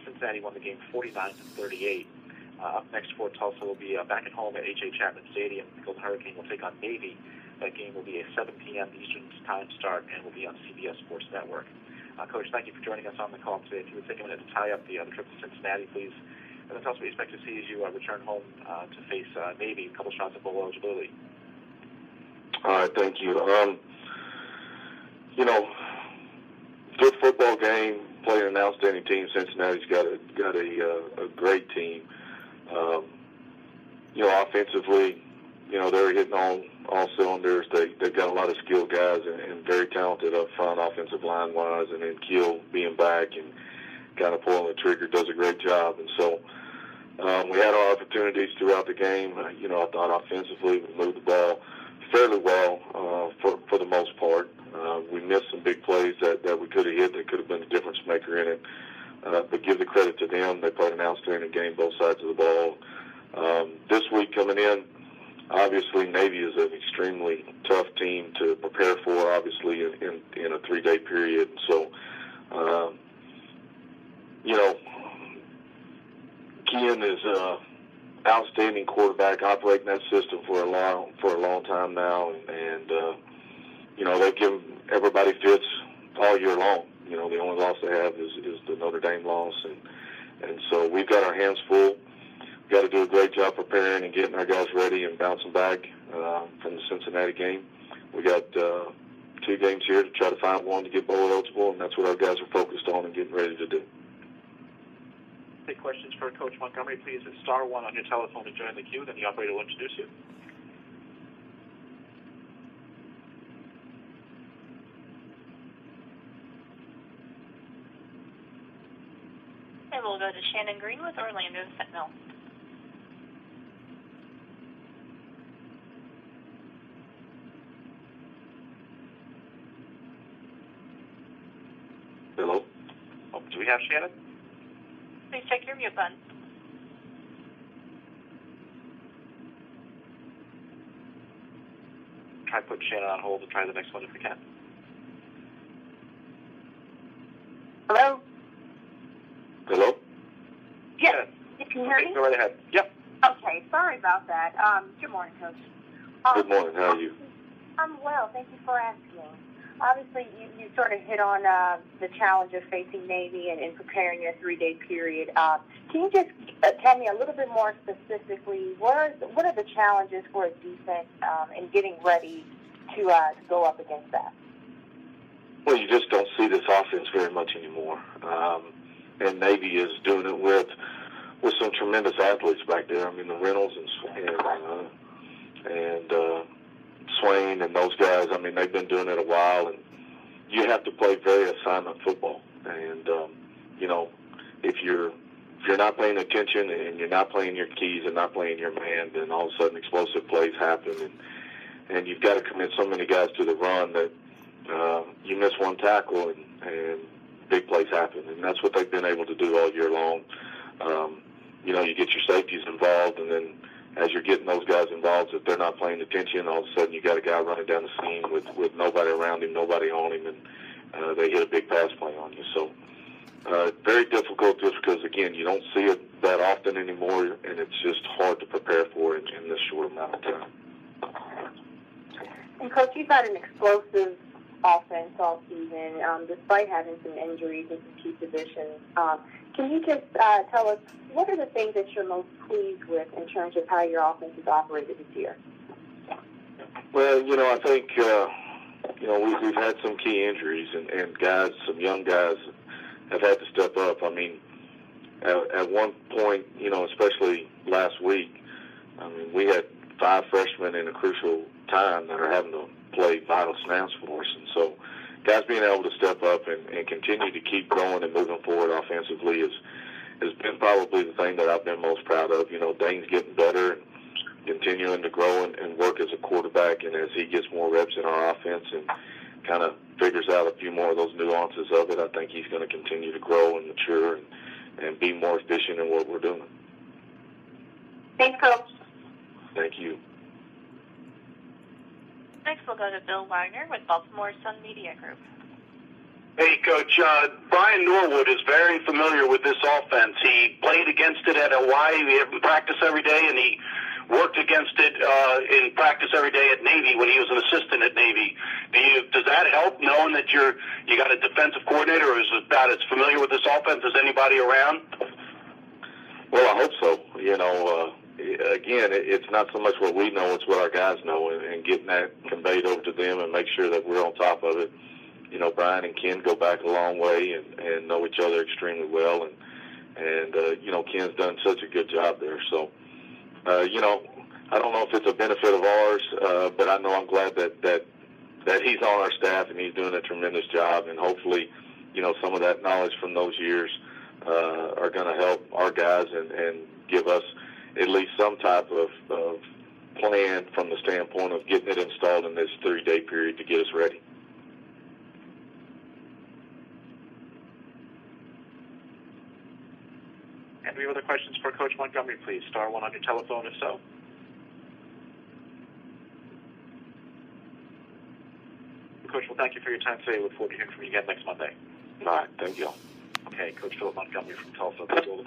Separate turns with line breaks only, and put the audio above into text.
Cincinnati won the game 49-38. Up next for Tulsa will be back at home at H.A. Chapman Stadium. The Golden Hurricane will take on Navy. That game will be a 7 p.m. Eastern Time start and will be on CBS Sports Network. Coach, thank you for joining us on the call today. If you would take a minute to tie up the trip to Cincinnati, please. And then tell us what you expect to see as you return home to face Navy, a couple shots at bowl eligibility.
All right, thank you. Good football game, playing an outstanding team. Cincinnati's got a great team. Offensively, they're hitting on all cylinders. They've got a lot of skilled guys and very talented up front, offensive line-wise, and then Keel being back and kind of pulling the trigger does a great job. And so we had our opportunities throughout the game. I thought offensively we moved the ball fairly well for the most part. We missed some big plays that we could have hit that could have been a difference maker in it. But give the credit to them. They played an outstanding game, both sides of the ball. This week coming in, obviously Navy is an extremely tough team to prepare for, obviously, in a 3-day period. So, Kean is outstanding quarterback, operating that system for a long time now, and they've given everybody fits all year long. The only loss they have is the Notre Dame loss, and so we've got our hands full. We've got to do a great job preparing and getting our guys ready and bouncing back from the Cincinnati game. We got 2 games here to try to find one to get bowl eligible, and that's what our guys are focused on and getting ready to do.
Take questions for Coach Montgomery, please. It's *1 on your telephone to join the queue. Then the operator will introduce you.
And we'll go to Shannon Green with Orlando Sentinel.
Hello?
Oh, do we have Shannon?
Please check your mute button.
Try to put Shannon on hold and try the next one if we can.
Hello?
Hello?
Yes.
Shannon.
You can hear me?
Go right ahead. Yep.
Okay, sorry about that. Good morning, Coach.
Good morning. How are you?
I'm well. Thank you for asking. Obviously, you sort of hit on the challenge of facing Navy and preparing your 3-day period. Can you just tell me a little bit more specifically, what are the challenges for a defense in getting ready to go up against that?
Well, you just don't see this offense very much anymore. And Navy is doing it with some tremendous athletes back there. I mean, the Reynolds and Swain and those guys, I mean, they've been doing it a while, and you have to play very assignment football. And, if you're not paying attention and you're not playing your keys and not playing your man, then all of a sudden explosive plays happen. And you've got to commit so many guys to the run that you miss one tackle and big plays happen. And that's what they've been able to do all year long. You get your safeties involved, and then as you're getting those guys involved, if they're not paying attention, all of a sudden you got a guy running down the seam with nobody around him, nobody on him, and they hit a big pass play on you. So very difficult just because, again, you don't see it that often anymore, and it's just hard to prepare for it in this short amount of time.
And, Coach, you've got an explosive offense all season, despite having some injuries in some key positions. Can you just tell us, what are the things that you're most pleased with in terms of how your offense has operated this year?
Well, I think, we've had some key injuries, and guys, some young guys have had to step up. I mean, at one point, especially last week, I mean, we had 5 freshmen in a crucial time that are having to play vital snaps for us. And so guys being able to step up and continue to keep going and moving forward offensively has been probably the thing that I've been most proud of. Dane's getting better and continuing to grow and work as a quarterback, and as he gets more reps in our offense and kind of figures out a few more of those nuances of it, I think he's going to continue to grow and mature and be more efficient in what we're doing.
Thanks, Coach.
Thank you.
Next, we'll go to Bill Wagner with Baltimore Sun Media Group.
Hey, Coach. Brian Norwood is very familiar with this offense. He played against it at Hawaii. We have him practice every day, and he worked against it in practice every day at Navy when he was an assistant at Navy. Does that help, knowing that you got a defensive coordinator who's about as familiar with this offense as anybody around?
Well, I hope so. Again, it's not so much what we know, it's what our guys know, and getting that conveyed over to them and make sure that we're on top of it. Brian and Ken go back a long way and know each other extremely well, and Ken's done such a good job there. So, I don't know if it's a benefit of ours, but I know I'm glad that he's on our staff and he's doing a tremendous job, and hopefully, some of that knowledge from those years are going to help our guys and give us at least some type of plan from the standpoint of getting it installed in this 3-day period to get us ready.
And do we have other questions for Coach Montgomery, please? Star 1 on your telephone, if so. Coach, well, thank you for your time today. Look forward to hearing from you again next Monday.
All right, thank you.
Okay, Coach Philip Montgomery from Tulsa, the Golden